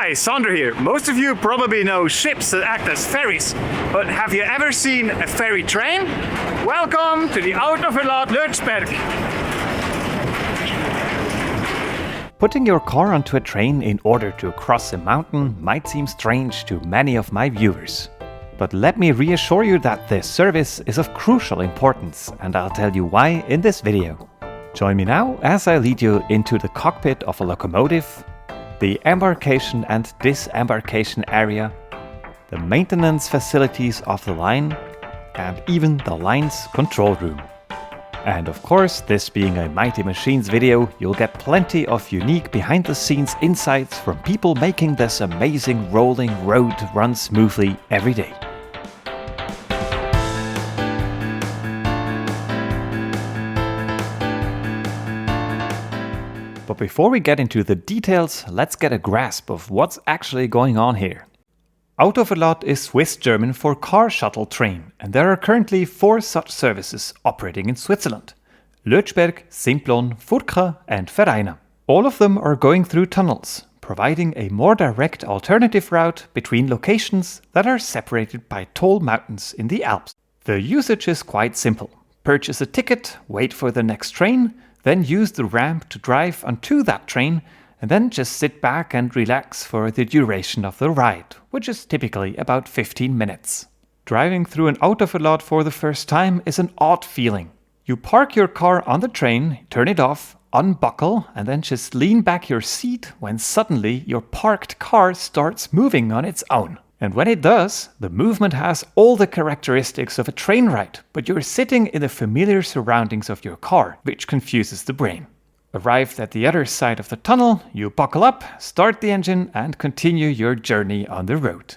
Hi, Sander here. Most of you probably know ships that act as ferries, but have you ever seen a ferry train? Welcome to the Autoverlad Lötschberg. Putting your car onto a train in order to cross a mountain might seem strange to many of my viewers. But let me reassure you that this service is of crucial importance, and I'll tell you why in this video. Join me now as I lead you into the cockpit of a locomotive, the embarkation and disembarkation area, the maintenance facilities of the line, and even the line's control room. And of course, this being a Mighty Machines video, you'll get plenty of unique behind-the-scenes insights from people making this amazing rolling road run smoothly every day. But before we get into the details, let's get a grasp of what's actually going on here. Autoverlad is Swiss-German for car shuttle train, and there are currently 4 such services operating in Switzerland: Lötschberg, Simplon, Furka and Vereina. All of them are going through tunnels, providing a more direct alternative route between locations that are separated by tall mountains in the Alps. The usage is quite simple. Purchase a ticket, wait for the next train, then use the ramp to drive onto that train, and then just sit back and relax for the duration of the ride, which is typically about 15 minutes. Driving through an Autoverlad for the first time is an odd feeling. You park your car on the train, turn it off, unbuckle, and then just lean back your seat when suddenly your parked car starts moving on its own. And when it does, the movement has all the characteristics of a train ride, but you're sitting in the familiar surroundings of your car, which confuses the brain. Arrived at the other side of the tunnel, you buckle up, start the engine, and continue your journey on the road.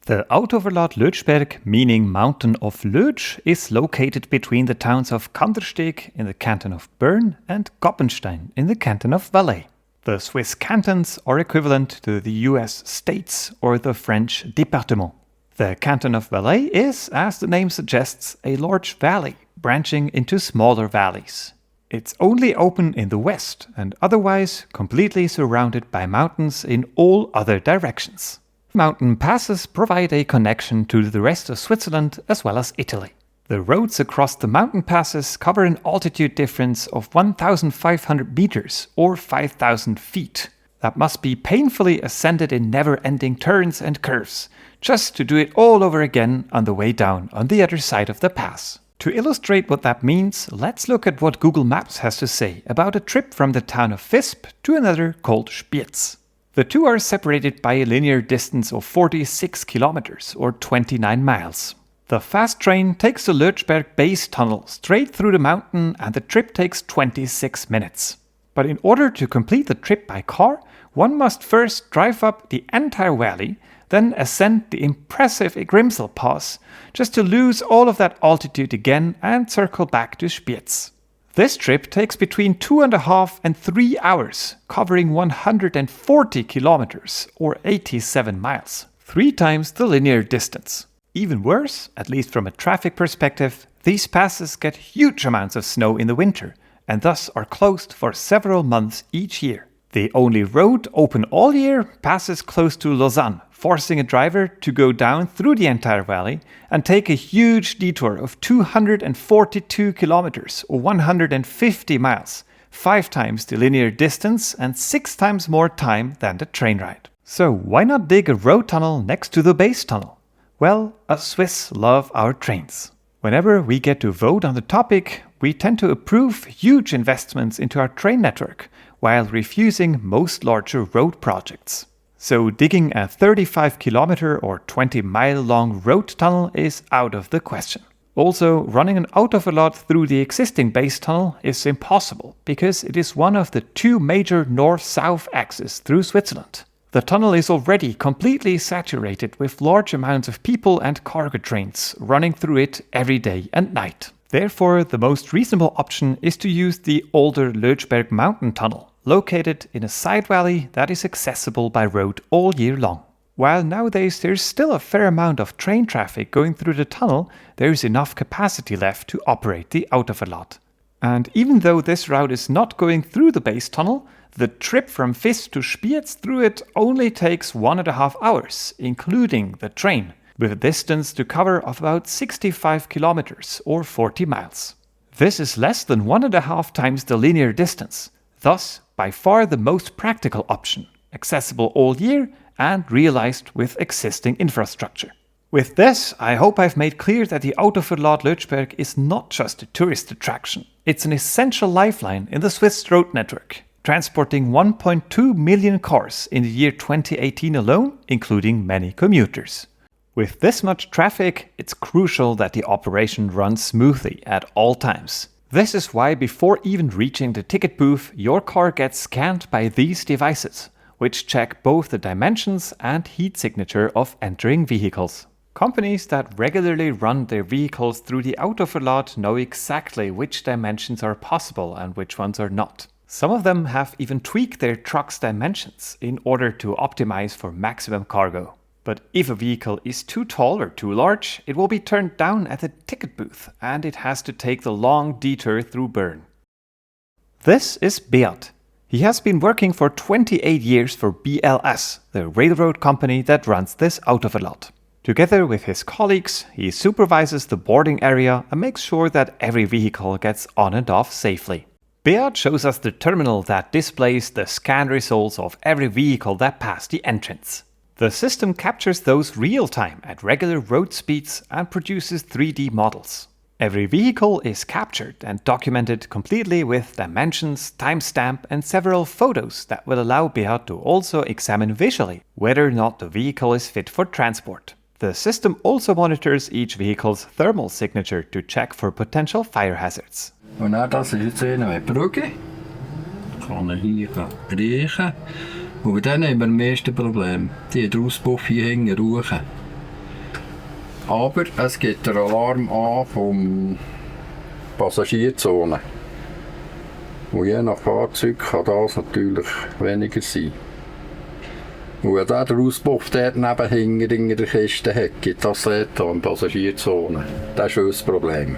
The Autoverlad Lötschberg, meaning Mountain of Lötsch, is located between the towns of Kandersteg in the canton of Bern and Goppenstein in the canton of Valais. The Swiss cantons are equivalent to the US states or the French département. The canton of Valais is, as the name suggests, a large valley branching into smaller valleys. It's only open in the west and otherwise completely surrounded by mountains in all other directions. Mountain passes provide a connection to the rest of Switzerland as well as Italy. The roads across the mountain passes cover an altitude difference of 1,500 meters or 5,000 feet. That must be painfully ascended in never-ending turns and curves, just to do it all over again on the way down on the other side of the pass. To illustrate what that means, let's look at what Google Maps has to say about a trip from the town of Visp to another called Spiez. The two are separated by a linear distance of 46 kilometers or 29 miles. The fast train takes the Lötschberg base tunnel straight through the mountain and the trip takes 26 minutes. But in order to complete the trip by car, one must first drive up the entire valley, then ascend the impressive Grimsel Pass, just to lose all of that altitude again and circle back to Spiez. This trip takes between 2.5 and 3 hours, covering 140 kilometers or 87 miles, 3 times the linear distance. Even worse, at least from a traffic perspective, these passes get huge amounts of snow in the winter and thus are closed for several months each year. The only road open all year passes close to Lausanne, forcing a driver to go down through the entire valley and take a huge detour of 242 kilometers or 150 miles, 5 times the linear distance and 6 times more time than the train ride. So why not dig a road tunnel next to the base tunnel? Well, us Swiss love our trains. Whenever we get to vote on the topic, we tend to approve huge investments into our train network, while refusing most larger road projects. So digging a 35-kilometer or 20-mile long road tunnel is out of the question. Also, running an Autoverlad through the existing base tunnel is impossible, because it is one of the 2 major north-south axes through Switzerland. The tunnel is already completely saturated with large amounts of people and cargo trains running through it every day and night. Therefore, the most reasonable option is to use the older Lötschberg mountain tunnel, located in a side valley that is accessible by road all year long. While nowadays there's still a fair amount of train traffic going through the tunnel, there is enough capacity left to operate the Autoverlad. And even though this route is not going through the base tunnel, The trip from Vis to Spiez through it only takes 1.5 hours, including the train, with a distance to cover of about 65 kilometers or 40 miles. This is less than 1.5 times the linear distance, thus by far the most practical option, accessible all year and realized with existing infrastructure. With this, I hope I've made clear that the Autoverlad Lötschberg is not just a tourist attraction. It's an essential lifeline in the Swiss road network, transporting 1.2 million cars in the year 2018 alone, including many commuters. With this much traffic, it's crucial that the operation runs smoothly at all times. This is why before even reaching the ticket booth, your car gets scanned by these devices, which check both the dimensions and heat signature of entering vehicles. Companies that regularly run their vehicles through the Autoverlad know exactly which dimensions are possible and which ones are not. Some of them have even tweaked their truck's dimensions in order to optimize for maximum cargo. But if a vehicle is too tall or too large, it will be turned down at the ticket booth and it has to take the long detour through Bern. This is Beat. He has been working for 28 years for BLS, the railroad company that runs this Autoverlad. Together with his colleagues, he supervises the boarding area and makes sure that every vehicle gets on and off safely. Beat shows us the terminal that displays the scan results of every vehicle that passed the entrance. The system captures those real-time at regular road speeds and produces 3D models. Every vehicle is captured and documented completely with dimensions, timestamp and several photos that will allow Beat to also examine visually whether or not the vehicle is fit for transport. The system also monitors each vehicle's thermal signature to check for potential fire hazards. Und dann, das ist jetzt eine Brücke. Kann er hier riechen. Und dann haben wir am meisten Problem. Die Auspuff hier hinten rauchen. Aber es gibt den Alarm an vom Passagierzone. Und je nach Fahrzeug kann das natürlich weniger sein. Und wenn der Auspuff dort hinten in der Kiste hat, gibt das dort in der Passagierzone. Das ist unser Problem.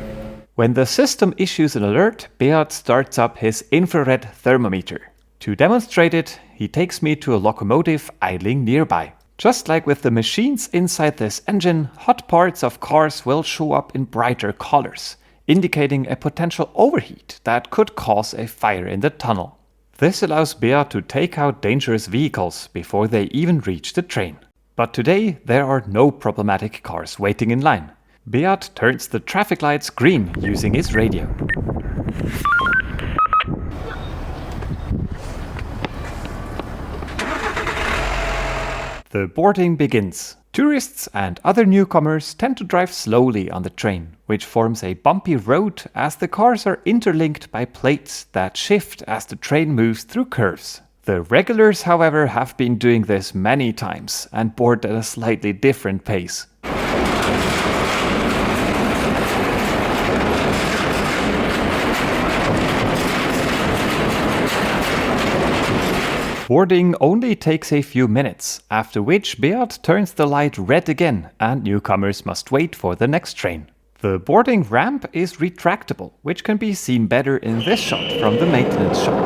When the system issues an alert, Beat starts up his infrared thermometer. To demonstrate it, he takes me to a locomotive idling nearby. Just like with the machines inside this engine, hot parts of cars will show up in brighter colors, indicating a potential overheat that could cause a fire in the tunnel. This allows Beat to take out dangerous vehicles before they even reach the train. But today there are no problematic cars waiting in line. Beat turns the traffic lights green using his radio. The boarding begins. Tourists and other newcomers tend to drive slowly on the train, which forms a bumpy road as the cars are interlinked by plates that shift as the train moves through curves. The regulars, however, have been doing this many times and board at a slightly different pace. Boarding only takes a few minutes, after which Beat turns the light red again and newcomers must wait for the next train. The boarding ramp is retractable, which can be seen better in this shot from the maintenance shop.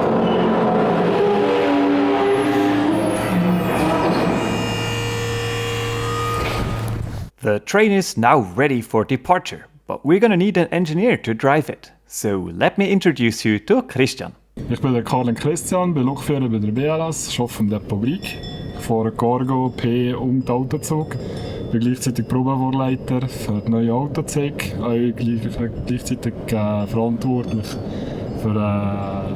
The train is now ready for departure, but we're gonna need an engineer to drive it. So let me introduce you to Christian. Ich bin der Karl Christian, bin Lokführer bei der BLS, arbeite im Depotbrick. Ich fahre Cargo, P und Autozug. Bin gleichzeitig Probevorleiter für die neue Autozeg. Gleichzeitig verantwortlich für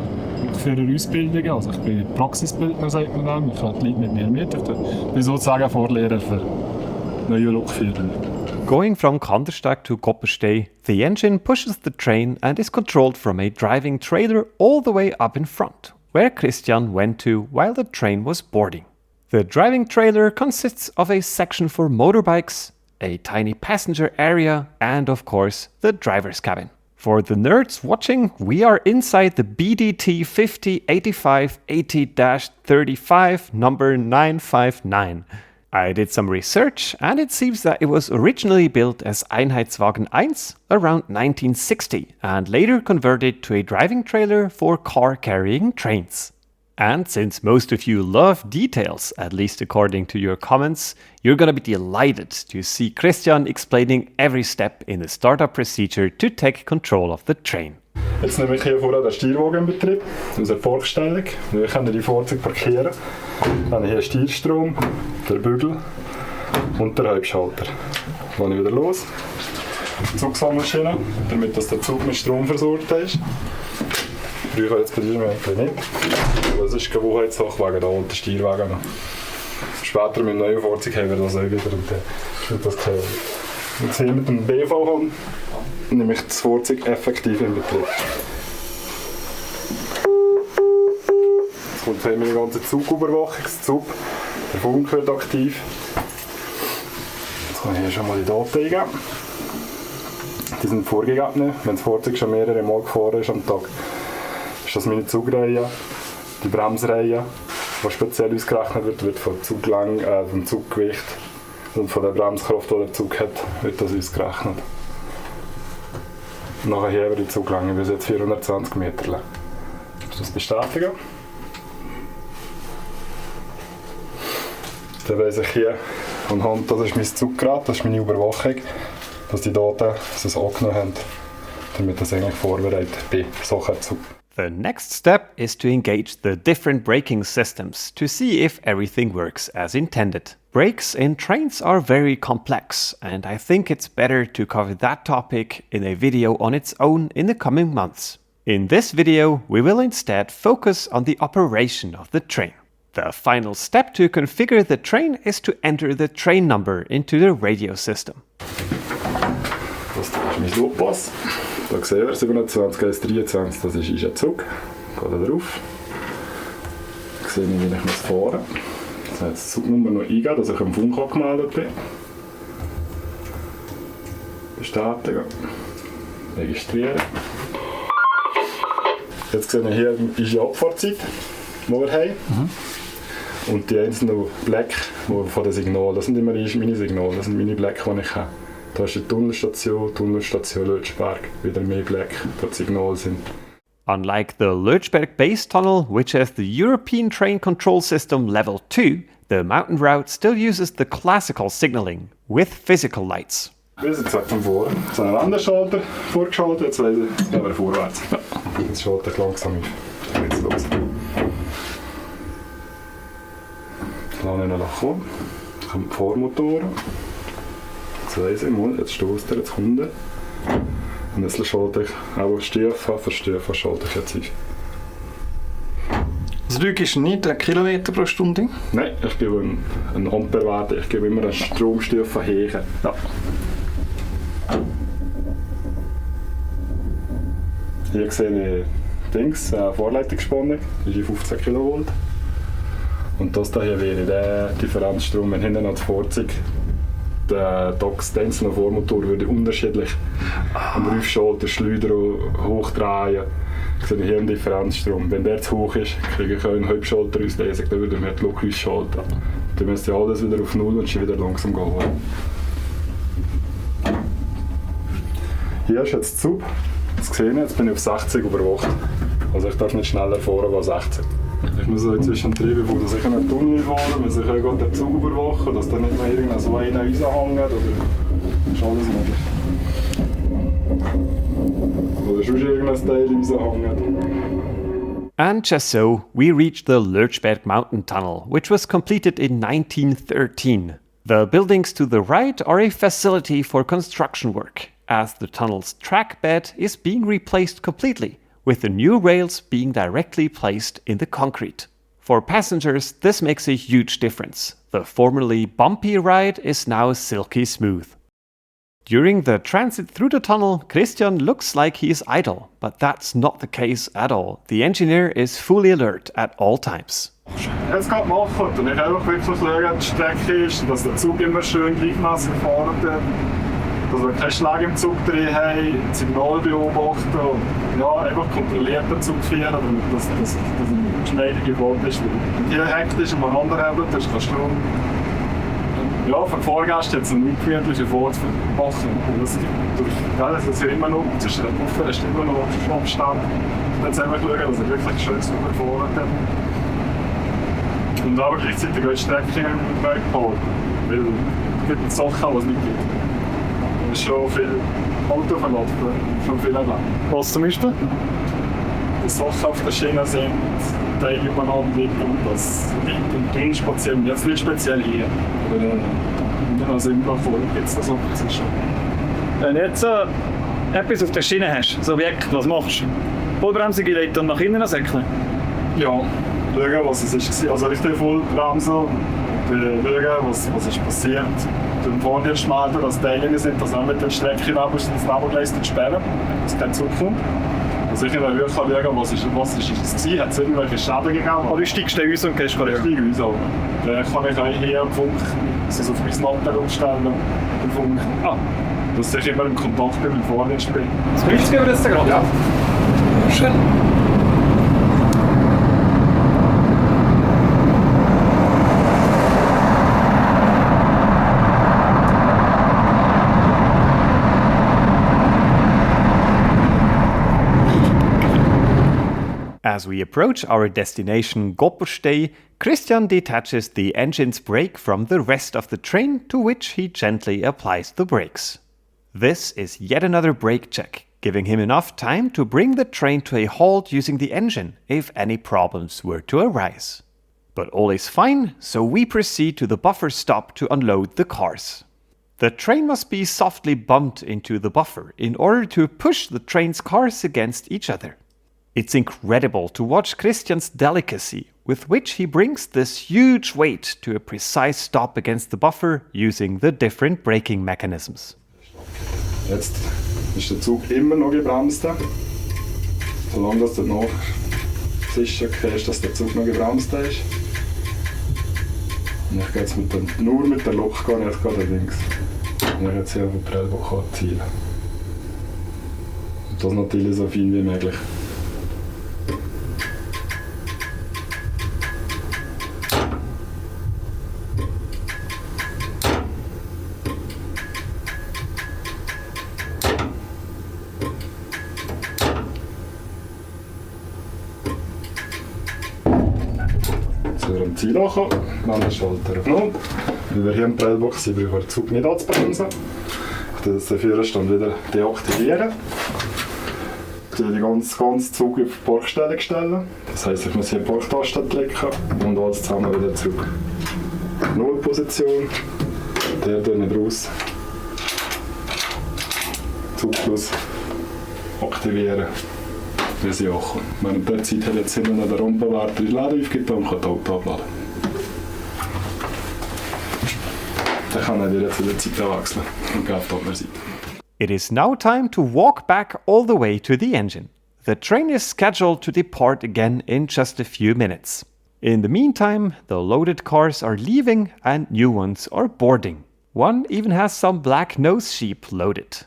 Ausbildungen. Also ich bin Praxisbildner, sagt man dann. Ich habe die Leute mit mir mit. Ich bin sozusagen Vorlehrer für neue Lokführer. Going from Kandersteg to Goppenstein, the engine pushes the train and is controlled from a driving trailer all the way up in front, where Christian went to while the train was boarding. The driving trailer consists of a section for motorbikes, a tiny passenger area, and of course, the driver's cabin. For the nerds watching, we are inside the BDT 5085-80-35 number 959. I did some research and it seems that it was originally built as Einheitswagen 1 around 1960 and later converted to a driving trailer for car-carrying trains. And since most of you love details, at least according to your comments, you're gonna be delighted to see Christian explaining every step in the startup procedure to take control of the train. Jetzt nehme ich hier vorne den Steuerwagen in Betrieb, aus der Vorstellung. Wir können die Fahrzeuge parkieren. Dann habe ich hier Steuerstrom, den Bügel und den Halbschalter. Dann gehe ich wieder los. Die Zugsammelmaschine, damit der Zug mit Strom versorgt ist. Früher jetzt bei diesem eigentlich nicht. Aber es ist keine Gewohnheitssache wegen der alten Steuerwagen noch. Später mit dem neuen Fahrzeug haben wir das auch wieder und dann wird das gehört. Jetzt hier mit dem BV nehme ich das Fahrzeug effektiv in Betrieb. Jetzt kommt hier die ganze Zugüberwachungszug. Der Funk wird aktiv. Jetzt kann ich hier schon mal die Daten eingeben. Die sind vorgegeben, wenn das Fahrzeug schon mehrere Mal gefahren ist am Tag. Ist das meine Zugreihe, die Bremsreihe, die speziell ausgerechnet wird vom vom Zuggewicht und von der Bremskraft, die der Zug hat, wird das ausgerechnet. Und nachher hier über die Zuglänge bis jetzt 420 Meter lang. Ich das bestätigen. Dann weiss ich hier anhand, das ist mein Zuggerät, das ist meine Überwachung, dass die Daten es angenommen haben, damit das eigentlich vorbereitet bin, solchen Zug. The next step is to engage the different braking systems to see if everything works as intended. Brakes in trains are very complex, and I think it's better to cover that topic in a video on its own in the coming months. In this video, we will instead focus on the operation of the train. The final step to configure the train is to enter the train number into the radio system. Das ist mein Lobpass. Da sehen wir 27 das ist ein Zug. Ich gehe da drauf. Ich sehe, wie ich fahren muss. Jetzt habe ich die Zugnummer noch eingeben, dass ich am Funk angemeldet bin. Bestätigen. Registrieren. Jetzt sehe ich, hier ist die Abfahrtzeit, die wir haben. Und die einzelnen Blöcke von den Signalen, das sind immer meine Signale, das sind meine Blöcke, die ich habe. Da ist die Tunnelstation Lötschberg, wieder mehr Blöcke, die Signale sind. Unlike the Lötschberg base tunnel, which has the European Train Control System Level 2, the mountain route still uses the classical signaling with physical lights. Wir sind jetzt am Fahren. Jetzt haben wir einen Wanderschalter vorgeschaltet, jetzt gehen wir vorwärts. Jetzt schalte ich langsam auf. Dann geht's los. Jetzt lasse ich ihn kommen. Jetzt kommen die Fahrmotoren. Jetzt weiss ich mal, jetzt stößt er, jetzt kommt er. Und jetzt schalte ich auch Stufen, für Stufen schalte ich jetzt auf. Das Lüge ist nicht 1 Kilometer pro Stunde? Nein, ich gebe einen Amperwert, ich gebe immer eine Stromstufe her. Ja. Hier sehe ich Vorleitungsspannung, das ist 15 kV. Und das hier wäre der Differenzstrom, wenn hinten ans Fahrzeug der einzelne Vormotor würde unterschiedlich am Rufschalter Schleuder hochdrehen. Ich sehe hier einen Differenzstrom. Wenn der zu hoch ist, kriege ich einen Halbschalter auslesen, dann würde man die Lok ausschalten. Dann müsste alles wieder auf Null und wieder langsam gehen. Hier ist jetzt Zug. Jetzt gesehen, jetzt bin ich auf 60 überwacht. Also ich darf nicht schneller fahren als 60. Ich muss auch zwischen dem Trieb, wo ich in einen Tunnel fahre, muss ich auch den Zug überwachen, dass da nicht mehr irgendein so einer raushängt oder ist alles möglich. Oder sonst irgendein Teil raushängt. And just so, we reached the Lötschberg mountain tunnel, which was completed in 1913. The buildings to the right are a facility for construction work, as the tunnel's track bed is being replaced completely, with the new rails being directly placed in the concrete. For passengers, this makes a huge difference. The formerly bumpy ride is now silky smooth. During the transit through the tunnel, Christian looks like he is idle, but that's not the case at all. The engineer is fully alert at all times. Jetzt geht machen und ich einfach wirklich schauen, die Strecke ist, dass der Zug immer schön gleichmäßig gefahren wird. Dass wir keinen Schlag im Zug drin haben, das Signal beobachten und ja, einfach kontrolliert den Zug führen, damit das eine schneidige Fahrt ist. Wenn hier hektisch und man anhebelt, dann kannst du ja, für die Fahrgäste jetzt eine ungemütliche Fahrt machen. Und das ist ja immer noch, zwischen den Puffen ist immer noch Abstand. Jetzt einfach schauen, dass er wirklich schön super gefahren hat. Und aber gleichzeitig auch die Strecke neu gebaut. Weil es gibt Sachen, die es nicht gibt. Es ist schon viel Autoverlad von vielen Ländern. Was zum Beispiel? Die Sachen auf der Schiene sind Teile übereinander liegen und das liegt und drin spazieren. Jetzt nicht speziell hier. Aber also im Plafond gibt es das auch schon. Wenn du jetzt so etwas auf der Schiene hast, so Objekt, was machst du? Vollbremse gelegt und nach innen säckeln? Ja, schauen, was es war. Also richtig voll bremsen, schauen, was ist passiert. Den Vorderst melden, dass Teile sind, dass auch mit der Strecke ins Nebengleis sperren, dass kein Zug kommt. Also ich in der Höhe kann schauen, was ist es gewesen, hat es irgendwelche Schäden gegeben? Oder steigst du uns und gehst Ich steige uns auch. Dann kann ich auch hier am Funk so auf mein Natter umstellen. Im Funk. Dass ich immer im Kontakt bin mit dem Vorderst bin. Das Gewicht geben wir jetzt gerade? Ja. Schön. As we approach our destination Goppenstein, Christian detaches the engine's brake from the rest of the train, to which he gently applies the brakes. This is yet another brake check, giving him enough time to bring the train to a halt using the engine if any problems were to arise. But all is fine, so we proceed to the buffer stop to unload the cars. The train must be softly bumped into the buffer in order to push the train's cars against each other. It's incredible to watch Christian's delicacy with which he brings this huge weight to a precise stop against the buffer using the different braking mechanisms. Jetzt ist der Zug immer noch gebremst. Solange das noch sicher ist, dass der Zug noch gebremst ist. Und ich gehe jetzt nur mit der Lok gar nicht links. Und ich jetzt hier auf den Prellbock zielen. Und das natürlich so fein wie möglich. Am Ziel ankommen, dann den Schalter auf Null. Weil wir hier im Prellbock sind, brauchen wir den Zug nicht anzubremsen. Ich werde den Führerstand wieder deaktivieren. Ich werde den ganzen Zug auf die Parkstellung stellen. Das heisst, ich muss hier die Parktaste klicken und alles zusammen wieder zurück. Nullposition. Der tun wir raus. Zugschluss aktivieren. Wir sind auch. Während der Zeit hat jetzt immer noch der Rumpelwärter die Ladung aufgegeben und kann das Auto abladen. Dann kann er wieder zu der Zeit wechseln und geht auf die andere Seite. It is now time to walk back all the way to the engine. The train is scheduled to depart again in just a few minutes. In the meantime, the loaded cars are leaving and new ones are boarding. One even has some black nose sheep loaded.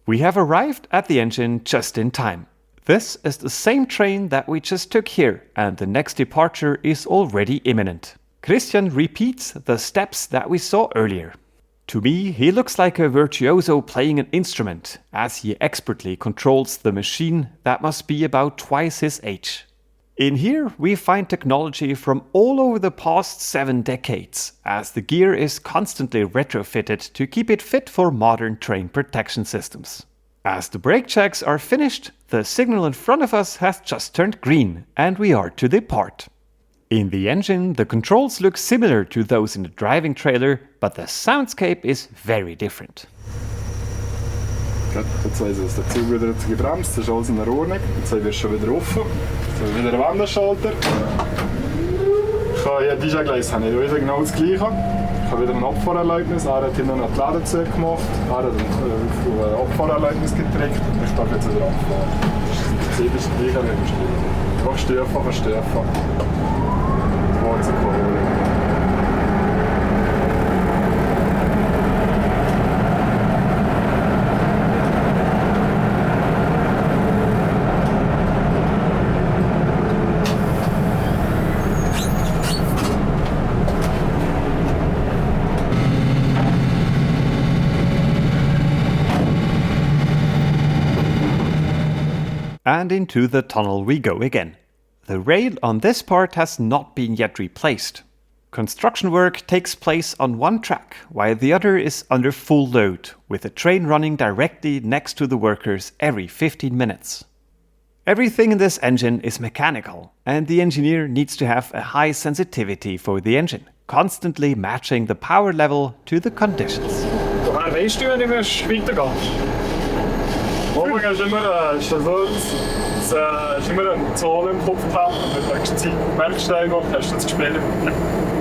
We have arrived at the engine just in time. This is the same train that we just took here, and the next departure is already imminent. Christian repeats the steps that we saw earlier. To me, he looks like a virtuoso playing an instrument, as he expertly controls the machine that must be about twice his age. In here, we find technology from all over the past 7 decades, as the gear is constantly retrofitted to keep it fit for modern train protection systems. As the brake checks are finished, the signal in front of us has just turned green, and we are to depart. In the engine, the controls look similar to those in the driving trailer, but the soundscape is very different. Jetzt weiss ich, dass der Zug wieder gebremst, das ist alles in der Ordnung. Jetzt haben wir schon wieder offen. Jetzt haben wir wieder einen Wendeschalter. Hier Dieselgleis habe ich wieder genau das Gleiche. Ich habe wieder ein Abfahrerlebnis. Er hat hinten noch die Läden zugemacht. Er hat ein Abfahrerlebnis getrickt und ich darf jetzt wieder abfahren. Das ist das Gleiche wie im Stil. Einfach Stufen für Stufen. Schwarze Kohle. And into the tunnel we go again. The rail on this part has not been yet replaced, Construction work takes place on one track, while the other is under full load, with a train running directly next to the workers every 15 minutes. Everything in this engine is mechanical, and the engineer needs to have a high sensitivity for the engine, constantly matching the power level to the conditions. Woher weißt du, wenn du weitergehst? Morgen ist immer eine Zone im Kopf gehabt, mit der Zeit merkst du einfach, hast du das gespielt.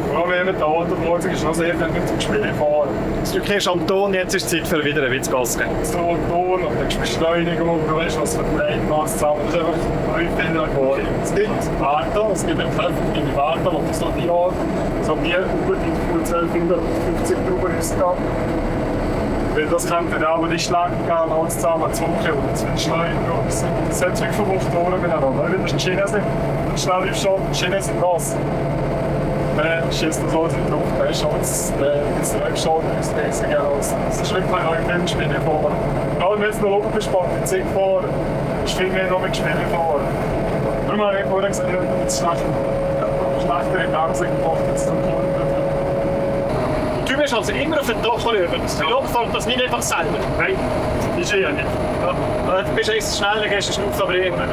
Vor allem wenn mit der Autoverlad ist noch sehr viel mit dem Spiel fahren. Du kennst am Ton, jetzt ist die Zeit für wieder ein bisschen Gas zu geben. So ein Ton und dann Beschleunigung, du weißt, was für ein Maß zusammen. Das ist einfach ein Fehler geworden. Es gibt Warte, es gibt eine Warte, die so die Jahre, so wie gut in 1250 drüber ist gegangen. Weil das könnte dann aber nicht lang gehen, alles zusammen zu hoch und es wird Beschleunigung. Es hat Zeug von Motoren miteinander. Wenn die Schienen sind, dann schnell ist schon, die Schienen sind nass. Dann schießt das alles nicht drauf, dann ist alles, das Rückschalten ist riesig aus. Das ist wirklich ein Rennspiel fahren. Vor allem wenn es noch oben bespannt in Zig fahren, ist viel mehr noch mit Spielen fahren. Darum habe ich vorher gesagt, ich habe jetzt schlechtere Bremsen gemacht als zum Kunden. Du bist also immer auf den Dach rüber. Das Pilot fährt das nicht einfach selber. Nein, ist ja nicht. Ja. Du bist jetzt schneller, gehst du Schnuff aber irgendwann.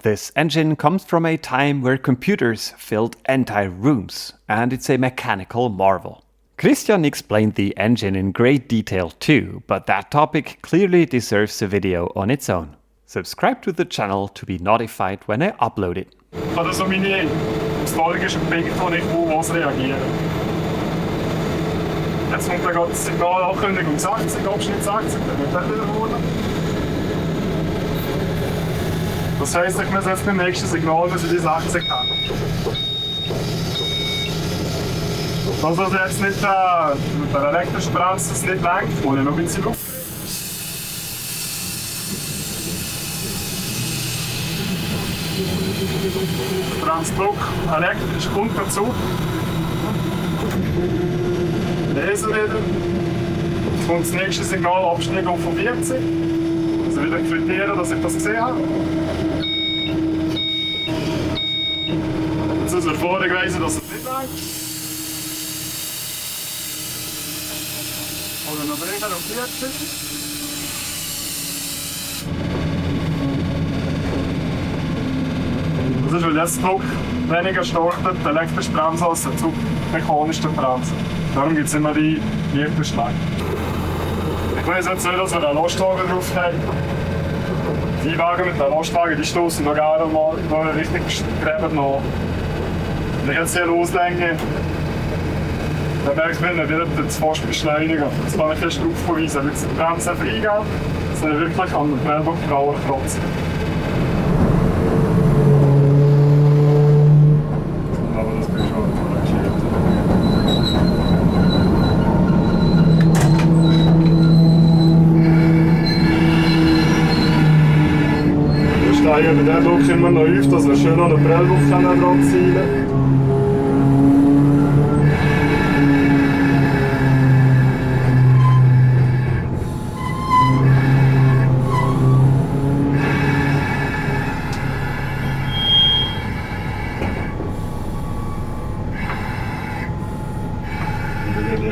This engine comes from a time where computers filled entire rooms, and it's a mechanical marvel. Christian explained the engine in great detail too, but that topic clearly deserves a video on its own. Subscribe to the channel to be notified when I upload it. Ich habe so meine historischen Punkte, wo ich muss reagieren. Jetzt kommt dann gerade das Signal Ankündigung 60, Abschnitt 60, dann wird das wiederholen. Das heisst, ich muss jetzt beim nächsten Signal die 60 haben. Also jetzt nicht mit der elektrischen Bremse es nicht lenkt, hole ich noch ein bisschen Luft. Bremsdruck elektrisch kommt dazu. Lesen wieder. Jetzt kommt das nächste Signal Abstieg auf 40. Also wieder quittieren, dass ich das gesehen habe. Jetzt ist er vorgewiesen, dass es nicht lenkt. Oder noch wieder auf 40. Das ist, weil jetzt Druck weniger startet, die elektrische Bremse als die mechanische Bremse. Darum gibt es immer die leichten Schläge. Ich weiß jetzt nicht, dass wir einen Lastwagen drauf haben. Die Wagen mit einem Lastwagen, die stoßen noch gerne mal noch richtig Gräben nach. Wenn ich jetzt hier loslenke, dann merkt man, dann wird es fast beschleunigen. Das kann ich erst darauf verweisen. Wenn die Bremse freigehen, dass er wirklich an der Quellbock genauer kratzen. Aber das bin ich schon markiert. Wir steigen bei diesem Look immer noch auf, dass wir schön an der Prellbock dran ziehen können.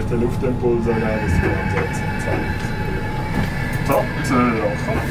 Den Luftimpuls angeben, dass die Bremse zeigt. So, jetzt sind wir wieder angekommen.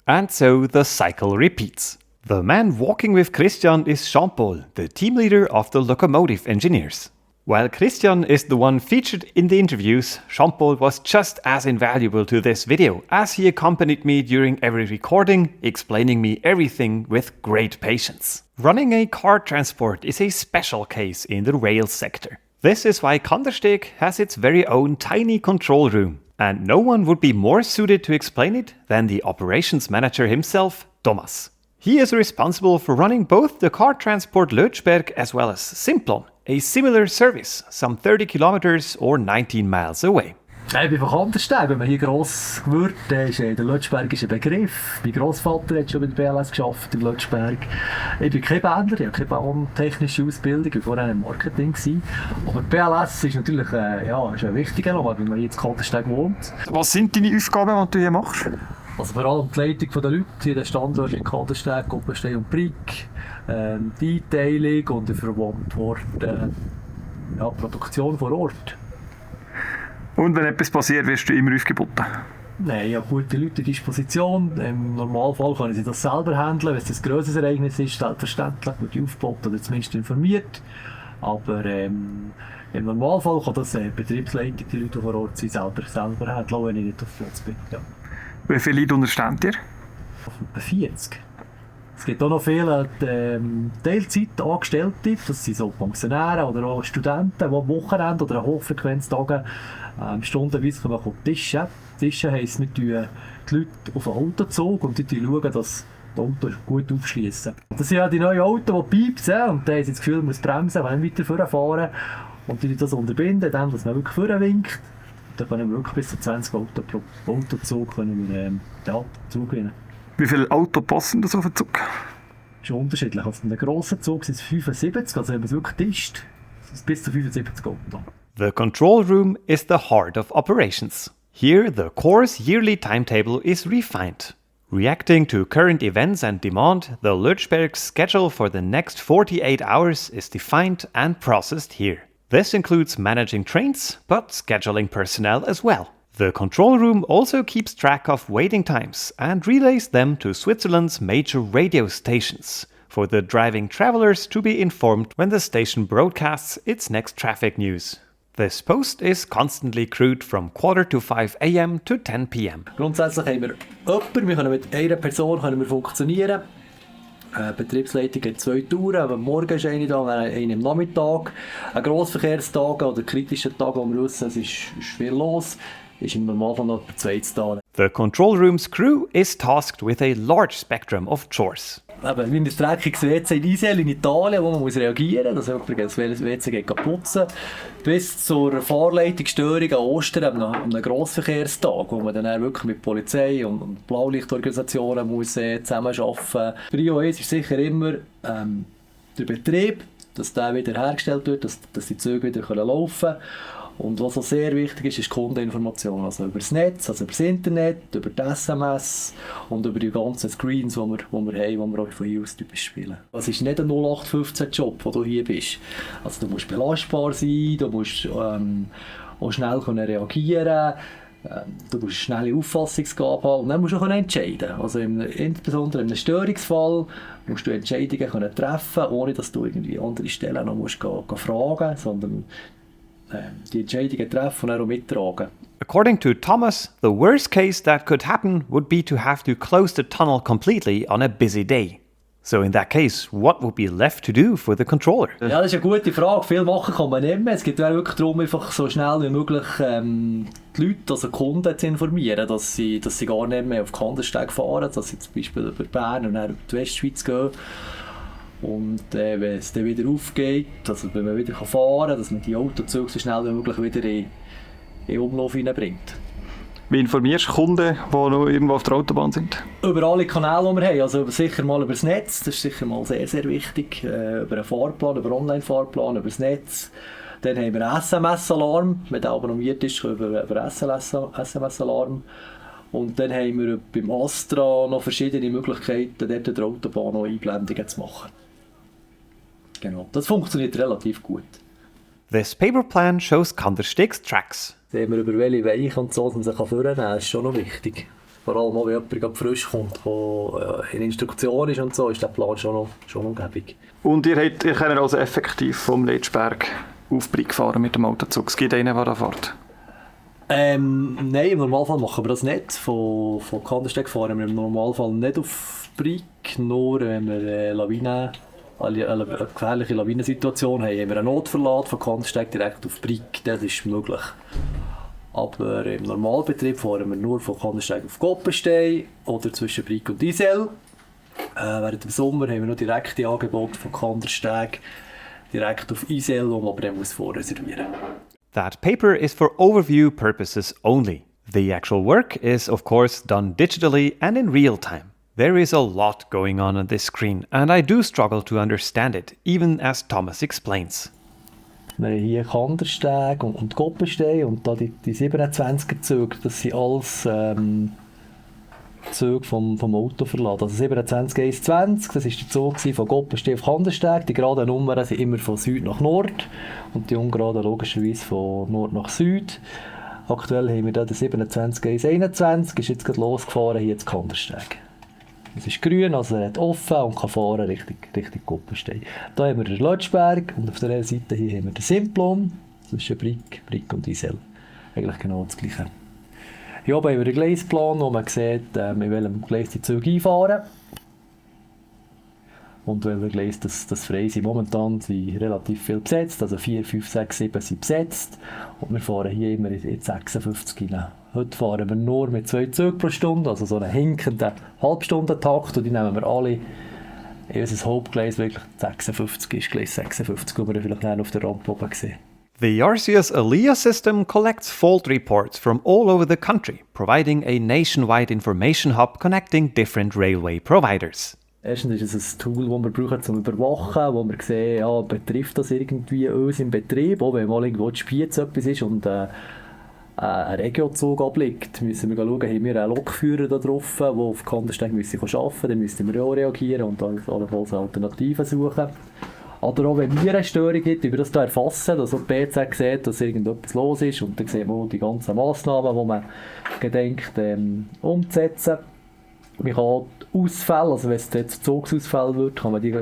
And so the cycle repeats. The man walking with Christian is Jean-Paul, the team leader of the locomotive engineers. While Christian is the one featured in the interviews, Jean-Paul was just as invaluable to this video, as he accompanied me during every recording, explaining me everything with great patience. Running a car transport is a special case in the rail sector. This is why Kandersteg has its very own tiny control room, and no one would be more suited to explain it than the operations manager himself, Thomas. He is responsible for running both the car transport Lötschberg as well as Simplon, a similar service, some 30 kilometers or 19 miles away. Ich bin von Kandersteg. Wenn man hier gross wird, ist der Lötschberg ein Begriff. Mein Grossvater hat schon bei der BLS gearbeitet in Lötschberg. Ich bin kein Bändler, ich habe keine bahntechnische Ausbildung, ich war vorher im Marketing. Aber die BLS ist natürlich ist ein wichtiger Ort, wenn man jetzt in Kandersteg wohnt. Was sind deine Aufgaben, die du hier machst? Also vor allem die Leitung der Leute in den Standorten in Kandersteg, Goppenstein und Brig, die Einteilung und die verwandte Produktion vor Ort. Und wenn etwas passiert, wirst du immer aufgeboten? Nein, ich habe gute Leute in Disposition. Im Normalfall können sie das selber handeln. Wenn es ein grosses Ereignis ist, selbstverständlich wird ich aufgeboten oder zumindest informiert. Aber im Normalfall kann das Betriebsleitung, die Leute, die vor Ort sind, selber handeln, auch wenn ich nicht auf Platz bin. Ja. Wie viele Leute untersteht ihr? Etwa 40. Es gibt auch noch viele Teilzeit-Angestellte, das sind so Pensionäre oder auch Studenten, die am Wochenende oder an Hochfrequenztagen stundenweise kommen Tischen. Tischen heisst, wir tun die Leute auf den Autozug und die schauen, dass die Autos gut aufschliessen. Das sind ja die neuen Autos, die piepsen und dann haben sie das Gefühl, man muss bremsen, wenn wir weiter vorfahren. Und die das unterbinden, indem man wirklich vorwinkt. Dann können wir wirklich bis zu 20 Autos pro Autozug zugewinnen. Wie viele Autos passen das auf den Zug? Das ist unterschiedlich. Also in einem grossen Zug sind es 75, also wenn man es wirklich tischt, sind es bis zu 75 Autos. The control room is the heart of operations. Here, the core's yearly timetable is refined. Reacting to current events and demand, the Lötschberg's schedule for the next 48 hours is defined and processed here. This includes managing trains, but scheduling personnel as well. The control room also keeps track of waiting times and relays them to Switzerland's major radio stations for the driving travelers to be informed when the station broadcasts its next traffic news. This post is constantly crewed from 4:45 a.m. to 10 p.m. Grundsätzlich haben wir jemanden, wir können mit einer Person funktionieren. Die Betriebsleitung hat 2 Touren, am Morgen ist eine da, eine am Nachmittag. Ein Grossverkehrstag oder kritischer Tag, wo wir wissen, es ist viel los, ist im Normalfall noch der 2 da. The control room's crew is tasked with a large spectrum of chores. Eben, wie ein dreckiges WC in Isel in Italien, wo man muss reagieren muss, dass jemand das WC geht putzen, bis zur Fahrleitungsstörung an Ostern, an einem Grossverkehrstag, wo man dann wirklich mit Polizei und Blaulichtorganisationen muss zusammenarbeiten muss. Prio 1 ist sicher immer der Betrieb, dass der wieder hergestellt wird, dass die Züge wieder laufen können. Und was auch sehr wichtig ist, ist Kundeninformation. Also über das Netz, also über das Internet, über die SMS und über die ganzen Screens, die wir haben, die wir auch von hier aus typisch spielen. Es ist nicht ein 0815-Job, wo du hier bist. Also du musst belastbar sein, du musst auch schnell reagieren du musst schnelle Auffassungsgabe haben und dann musst du auch entscheiden. Also insbesondere in einem Störungsfall musst du Entscheidungen treffen, ohne dass du irgendwie andere Stellen noch musst fragen, sondern die Entscheidungen treffen und auch mittragen. According to Thomas, the worst case that could happen would be to have to close the tunnel completely on a busy day. So in that case, what would be left to do for the controller? Ja, das ist eine gute Frage. Viel machen kann man nicht mehr. Es geht wirklich darum, einfach so schnell wie möglich die Leute, also die Kunden zu informieren, dass sie gar nicht mehr auf Kandersteg fahren, dass sie zum Beispiel über Bern und dann über die Westschweiz gehen. Und wenn es dann wieder aufgeht, also wenn man wieder fahren kann, dass man die Autozüge so schnell wie möglich wieder in Umlauf hineinbringt. Wie informierst du Kunden, die noch irgendwo auf der Autobahn sind? Über alle Kanäle, die wir haben. Also sicher mal über das Netz, das ist sicher mal sehr, sehr wichtig. Über einen Fahrplan, über einen Online-Fahrplan, über das Netz. Dann haben wir einen SMS-Alarm. Wenn der abonniert ist, über SMS-Alarm. Und dann haben wir beim Astra noch verschiedene Möglichkeiten, dort der Autobahn noch Einblendungen zu machen. Genau, das funktioniert relativ gut. This paper plan shows Kandersteg's tracks. Sehen wir über welche Weiche und so, dass man sich vornehmen kann, ist schon noch wichtig. Vor allem auch, wenn jemand frisch kommt, der in Instruktion ist und so, ist der Plan schon noch gäbig. Und ihr könnt also effektiv vom Lötschberg auf Brig fahren mit dem Autozug? Es gibt einen, der da fährt? Nein, im Normalfall machen wir das nicht. Von Kandersteg fahren wir im Normalfall nicht auf Brig, nur wenn wir eine gefährliche Lawinensituation haben. Wenn wir einen Autoverlad von Kandersteg direkt auf Brig, das ist möglich. Aber im Normalbetrieb fahren wir nur von Kandersteg auf Goppenstein oder zwischen Brig und Isel. Während dem Sommer haben wir noch direkte Angebote von Kandersteg direkt auf Isel, wo man aber dann vorreservieren muss. That paper is for overview purposes only. The actual work is, of course, done digitally and in real time. There is a lot going on this screen, and I do struggle to understand it, even as Thomas explains. Wir haben hier Kandersteg und Goppenstein und da die 27er Züge, das sind alles Züge vom Autoverlad. Also 2721, das war der Zug von Goppenstein auf Kandersteg. Die geraden Nummern sind immer von Süd nach Nord und die ungeraden logischerweise von Nord nach Süd. Aktuell haben wir hier den 2721, ist jetzt gerade losgefahren hier zu Kandersteg. Es ist grün, also er hat offen und kann fahren Richtung Goppenstein. Hier haben wir den Lötschberg und auf der anderen Seite hier haben wir den Simplon zwischen Brick und Isel. Eigentlich genau das Gleiche. Hier oben haben wir einen Gleisplan, wo man sieht, in welchem Gleis die Züge einfahren. Und welche Gleise das frei sind. Momentan sind relativ viel besetzt, also 4, 5, 6, 7 sind besetzt. Und wir fahren hier immer in 56 rein. Heute fahren wir nur mit 2 Zügen pro Stunde, also so einen hinkenden Halbstundentakt. Und die nehmen wir alle in unser Hauptgleis, wirklich 56 ist, Gleis 56, wo wir vielleicht auf der Rampe oben sehen. The RCS ALIA system collects fault reports from all over the country, providing a nationwide information hub connecting different railway providers. Erstens ist es ein Tool, das wir brauchen, um zu überwachen, wo wir sehen, ja, betrifft das irgendwie uns im Betrieb, auch wenn mal irgendwo in Spiez etwas ist und ein Regiozug abliegt, müssen wir schauen, haben wir einen Lokführer da drauf, der auf Kandersteg arbeiten müssen, dann müssen wir auch reagieren und allenfalls Alternativen suchen. Oder auch wenn wir eine Störung gibt, wir das hier erfassen, dass auch die PZ sieht, dass irgendetwas los ist und dann sehen wir auch die ganzen Massnahmen, die man gedenkt umzusetzen. Man kann Ausfälle, also wenn es jetzt Zugsausfälle wird, kann man die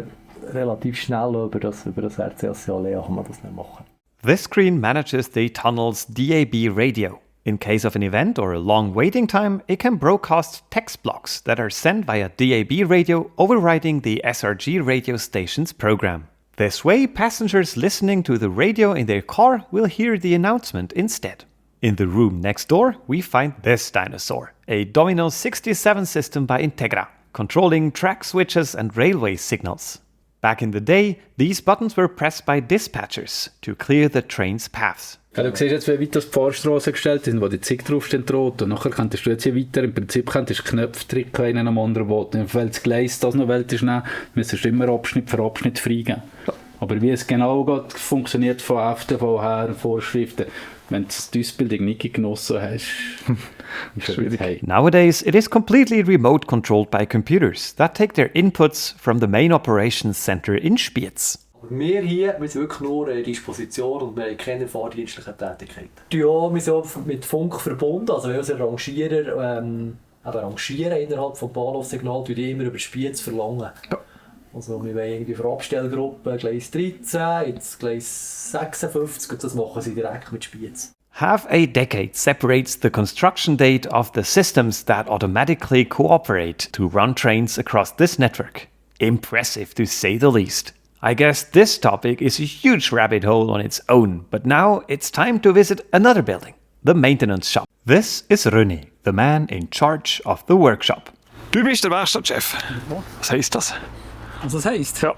relativ schnell über das RCS ALIA kann man das nicht machen. This screen manages the tunnel's DAB radio. In case of an event or a long waiting time, it can broadcast text blocks that are sent via DAB radio, overriding the SRG radio station's program. This way, passengers listening to the radio in their car will hear the announcement instead. In the room next door, we find this dinosaur, a Domino 67 system by Integra, controlling track switches and railway signals. Back in the day, these buttons were pressed by dispatchers to clear the train's paths. Ja, du siehst jetzt, wie weit das die Fahrstrasse gestellt sind, wo die Zig draufsteht rot. Und nachher könntest du jetzt hier weiter, im Prinzip könntest du Knöpfe drücken in einem anderen Boot. Und wenn das Gleis das noch willst, müsstest du immer Abschnitt für Abschnitt freigeben. Aber wie es genau geht, funktioniert von FTV her, Vorschriften, wenn du die Ausbildung nicht genossen hast, ist es schwierig. Nowadays, it is completely remote controlled by computers that take their inputs from the main operations center in Spiez. Wir hier, wir sind wirklich nur eine Disposition und wir haben keine fahrdienstliche Tätigkeit. Ja, wir sind auch mit Funk verbunden, also wenn unsere Rangierer rangieren innerhalb des Bahnhofssignals, die immer über Spiez verlangen. Ja. Also wir wollen irgendwie für Abstellgruppen Gleis 13, jetzt Gleis 56 und das machen sie direkt mit Spiez. Half a decade separates the construction date of the systems that automatically cooperate to run trains across this network. Impressive to say the least. I guess this topic is a huge rabbit hole on its own, but now it's time to visit another building, the maintenance shop. This is René, the man in charge of the workshop. Du bist der Werkstattchef. Was heisst das? Also das heisst, ja,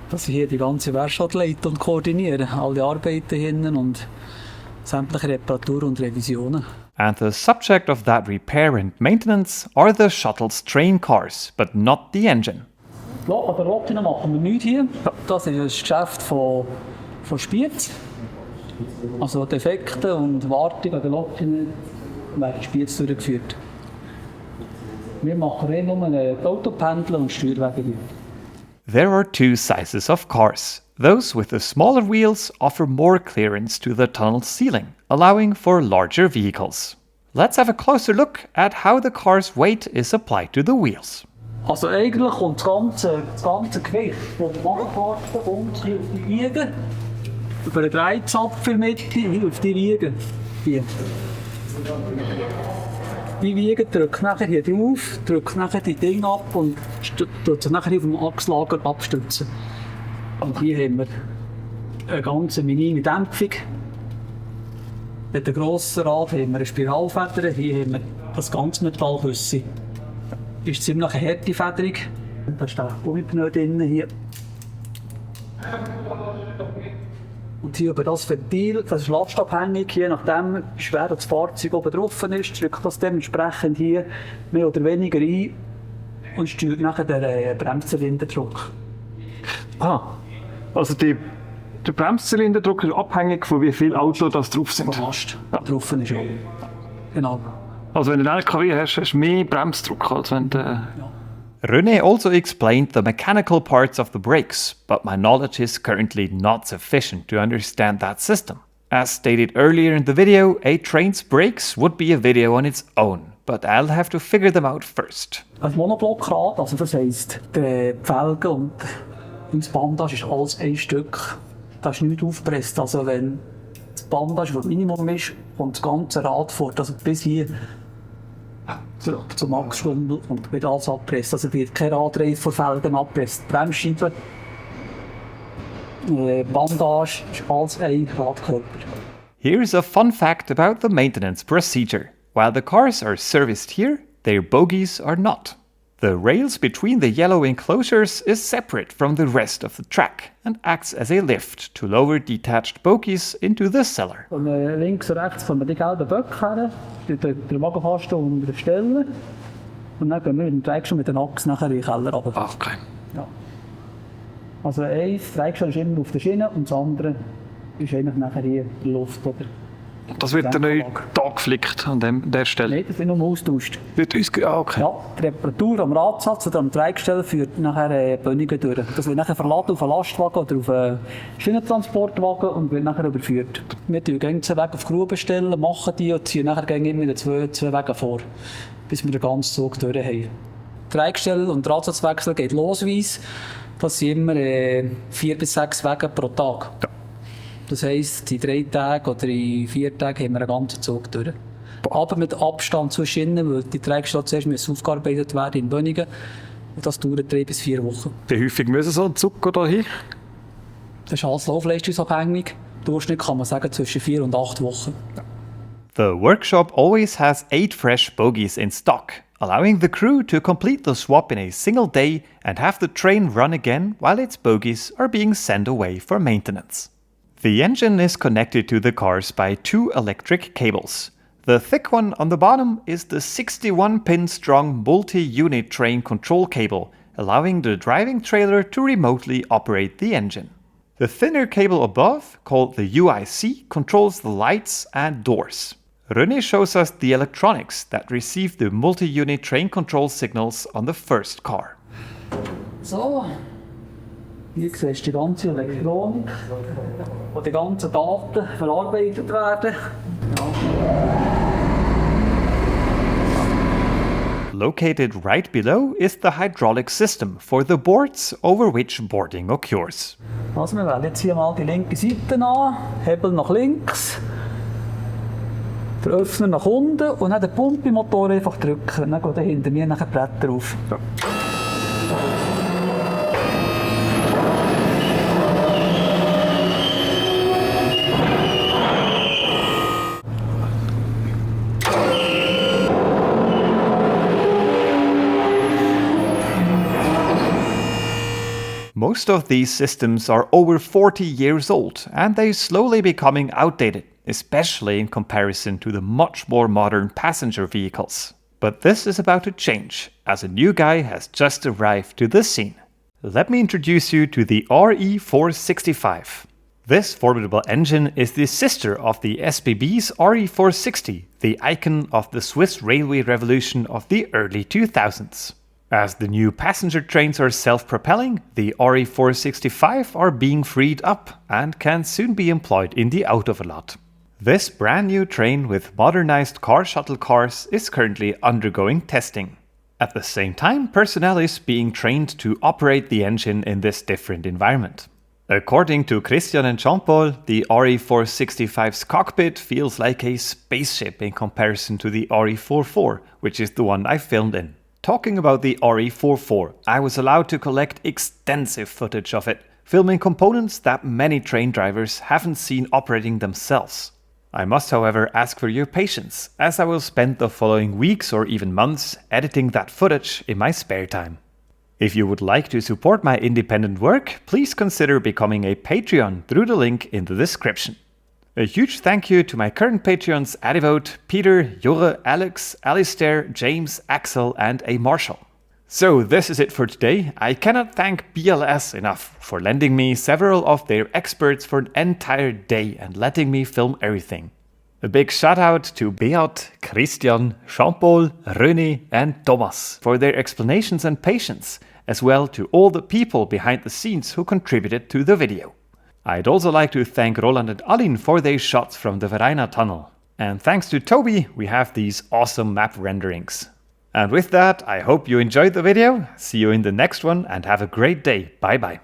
dass ich hier die ganze Werkstatt leite und koordiniere, alle Arbeiten hinten und sämtliche Reparaturen und Revisionen. And the subject of that repair and maintenance are the shuttle's train cars, but not the engine. An der Lokine machen wir nichts hier. Das ist das Geschäft von Spiez. Also Defekte und Wartung an der Lokine werden Spiez durchgeführt. Wir machen nur die Autopendler und Steuerwege hier. There are two sizes of cars. Those with the smaller wheels offer more clearance to the tunnel's ceiling, allowing for larger vehicles. Let's have a closer look at how the car's weight is applied to the wheels. Also eigentlich kommt das ganze Gewicht von der Wagenparten kommt hier auf die Wiege, über den Dreizapfel in der Mitte, hier auf die Wiege. Hier. Die Wiege drückt nachher hier drauf, drückt nachher die Dinge ab und tut sich nachher auf dem Achslager abstützen. Und hier haben wir eine ganz minime Dämpfung. Mit dem grossen Rad haben wir eine Spiralfeder, hier haben wir das ganze Metallküsse. Das ist ziemlich eine harte Federung. Da ist der Gummipneu drin hier. Und hier über das Ventil, das ist lastabhängig, je nachdem wie schwer das Fahrzeug oben drauf ist, drückt das dementsprechend hier mehr oder weniger ein und steuert nachher den Bremszylinderdruck. Also der Bremszylinderdruck ist abhängig von wie viele Autos das drauf sind. Vom Mast drauf ist auch. Genau. Also wenn du einen LKW hast, hast du mehr Bremsdruck, als wenn du... René also explained the mechanical parts of the brakes, but my knowledge is currently not sufficient to understand that system. As stated earlier in the video, a train's brakes would be a video on its own, but I'll have to figure them out first. Ein Monoblockrad, also das heisst, die Felgen und das Bandage ist alles ein Stück. Da ist nichts aufgepresst. Also wenn das Bandage das Minimum ist und das ganze Rad fährt, also bis hier zum Achsschwungel und wird alles abgepresst. Also wird kein Radreif von Felgen abgepresst. Bremsscheiben, Bandage ist alles ein Radkörper. Here's a fun fact about the maintenance procedure. While the cars are serviced here, their bogies are not. The rails between the yellow enclosures is separate from the rest of the track and acts as a lift to lower detached bogies into the cellar. Und links und rechts kommen die gelben Böcke her, den Wagenkasten unterstellen und dann gehen wir mit dem Treibstoff mit den Achsen nachher in den Keller runter. Okay. Ja. Also ein Treibstoff ist immer auf der Schiene und das andere ist eigentlich nachher hier in der Luft. Oder? Das wird dann nicht angeflickt an der Stelle? Nein, das wird nur austauscht. Okay. Ja, die Reparatur am Radsatz oder am Treibgestell führt nachher Bönnungen durch. Das wird nachher verladen auf einen Lastwagen oder auf einen Schienentransportwagen und wird nachher überführt. Wir stellen den Weg auf Grube, stellen, machen die und ziehen nachher immer wieder zwei Wege vor, bis wir den ganzen Zug durch haben. Treibgestell und Radsatzwechsel geht losweise. Das sind immer 4 bis 6 Wege pro Tag. Ja. Das heisst, in 3 Tagen oder in 4 Tagen haben wir einen ganzen Zug durch. Aber mit Abstand zwischen ihnen, weil die Treibstelle zuerst aufgearbeitet werden in Bönnungen. Und das dauert 3 bis 4 Wochen. Wie häufig müssen so ein Zug da hin? Das ist alles laufleistungsabhängig. Im Durchschnitt kann man sagen zwischen 4 und 8 Wochen. The workshop always has 8 fresh bogies in stock, allowing the crew to complete the swap in a single day and have the train run again while its bogies are being sent away for maintenance. The engine is connected to the cars by 2 electric cables. The thick one on the bottom is the 61-pin strong multi-unit train control cable, allowing the driving trailer to remotely operate the engine. The thinner cable above, called the UIC, controls the lights and doors. René shows us the electronics that receive the multi-unit train control signals on the first car. So. Hier siehst du die ganze Elektronik, wo die ganzen Daten verarbeitet werden. Located right below is the hydraulic system for the boards over which boarding occurs. Also wir wählen jetzt hier mal die linke Seite an, Hebel nach links, der Öffner nach unten und dann den Pumpemotor einfach drücken. Dann geht hinter mir nachher Bretter auf. Ja. Most of these systems are over 40 years old and they're slowly becoming outdated, especially in comparison to the much more modern passenger vehicles. But this is about to change, as a new guy has just arrived to the scene. Let me introduce you to the RE465. This formidable engine is the sister of the SBB's RE460, the icon of the Swiss railway revolution of the early 2000s. As the new passenger trains are self-propelling, the RE465 are being freed up and can soon be employed in the Autoverlad. This brand new train with modernized car shuttle cars is currently undergoing testing. At the same time, personnel is being trained to operate the engine in this different environment. According to Christian and Jean-Paul, the RE465's cockpit feels like a spaceship in comparison to the RE44, which is the one I filmed in. Talking about the RE44, I was allowed to collect extensive footage of it, filming components that many train drivers haven't seen operating themselves. I must, however, ask for your patience, as I will spend the following weeks or even months editing that footage in my spare time. If you would like to support my independent work, please consider becoming a Patreon through the link in the description. A huge thank you to my current Patreons Adivote, Peter, Jure, Alex, Alistair, James, Axel and A. Marshall. So this is it for today. I cannot thank BLS enough for lending me several of their experts for an entire day and letting me film everything. A big shout out to Beat, Christian, Jean-Paul, René and Thomas for their explanations and patience, as well to all the people behind the scenes who contributed to the video. I'd also like to thank Roland and Alin for their shots from the Vereina tunnel. And thanks to Toby, we have these awesome map renderings. And with that, I hope you enjoyed the video. See you in the next one and have a great day. Bye bye.